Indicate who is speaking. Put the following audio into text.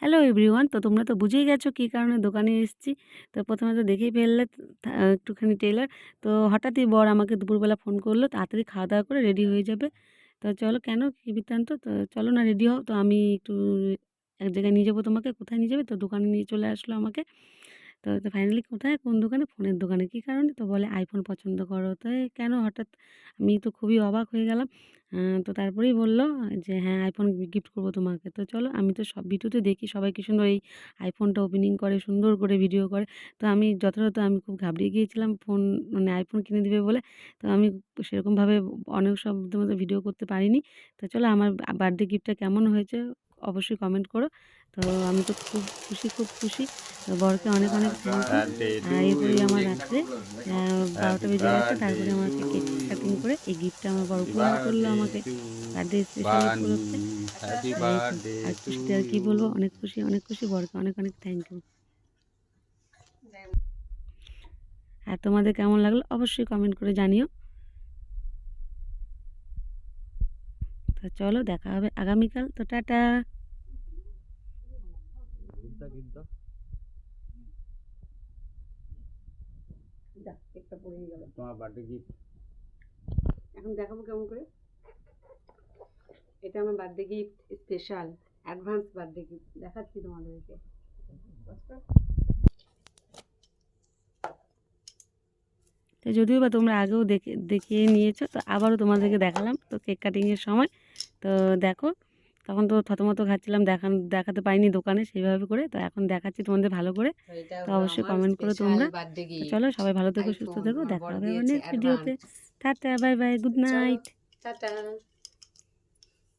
Speaker 1: Hello everyone, তো তোমরা তো বুঝেই গেছো কী কারণে দোকানে এসেছি। তো প্রথমে তো দেখেই ফেললে একটুখানি টেলার। তো হঠাৎই বর আমাকে দুপুরবেলা ফোন করলো, তাড়াতাড়ি খাওয়া দাওয়া করে রেডি হয়ে যাবে। তো চলো, কেন কী বৃত্তান্ত, তো চলো না রেডি হও। তো আমি একটু এক জায়গায় নিয়ে যাবো তোমাকে। কোথায় নিয়ে যাবে? তো দোকানে নিয়ে চলে আসলো আমাকে। তো ফাইনালি কোথায়, কোন দোকানে? ফোনের দোকানে। কী কারণে? তো বলে আইফোন পছন্দ করো। তো কেন হঠাৎ? আমি তো খুবই অবাক হয়ে গেলাম। তো তারপরেই বলল যে হ্যাঁ, আইফোন গিফট করবো তোমাকে। তো চলো, আমি তো সব ভিডিওতে দেখি সবাই কি সুন্দর এই আইফোনটা ওপেনিং করে, সুন্দর করে ভিডিও করে। তো আমি যথাযথ আমি খুব ঘাবড়িয়ে গিয়েছিলাম ফোন, মানে আইফোন কিনে দিবে বলে। তো আমি সেরকমভাবে অনেক শব্দের মধ্যে ভিডিও করতে পারিনি। তো চলো, আমার বার্থডে গিফটটা কেমন হয়েছে অবশ্যই কমেন্ট করো। তো আমি তো খুব খুশি, খুব খুশি। তো বরকে অনেক অনেক থ্যাংক ইউ। এরপরেই আমার রাত্রে 12টা বেজে গেছে। তারপরে আমাকে কেক কাটিং করে এই গিফটটা আমার বর উপহার করলো আমাকে বার্থডে স্পেশাল উপলক্ষে। এই তো, আর খুশিতে আর কি বলবো, অনেক খুশি, অনেক খুশি। বরকে অনেক অনেক থ্যাংক ইউ। আর তোমাদের কেমন লাগলো অবশ্যই কমেন্ট করে জানিও। তো চলো, দেখা হবে আগামীকাল। তো টাটা।
Speaker 2: তোমার বার্থডে গিফট
Speaker 1: এখন দেখাবো কেমন করে। এটা আমার birthday gift, special advance birthday gift দেখাচ্ছি তোমাদেরকে। তো যদিও বা তোমরা আগেও দেখিয়ে নিয়েছো, তো আবারও তোমাদেরকে দেখালাম তো কেক কাটিংয়ের সময়। তো দেখো, তখন তো থতমত খাচ্ছিলাম, দেখাতে পারিনি দোকানে সেইভাবে করে। তো এখন দেখাচ্ছি তোমাদের ভালো করে। তো অবশ্যই কমেন্ট করো তোমরা। তো চলো, সবাই ভালো থেকো, সুস্থ থেকো। দেখা হবে আবার নেক্সট ভিডিওতে। Tata, bye bye, good night.
Speaker 3: Tata.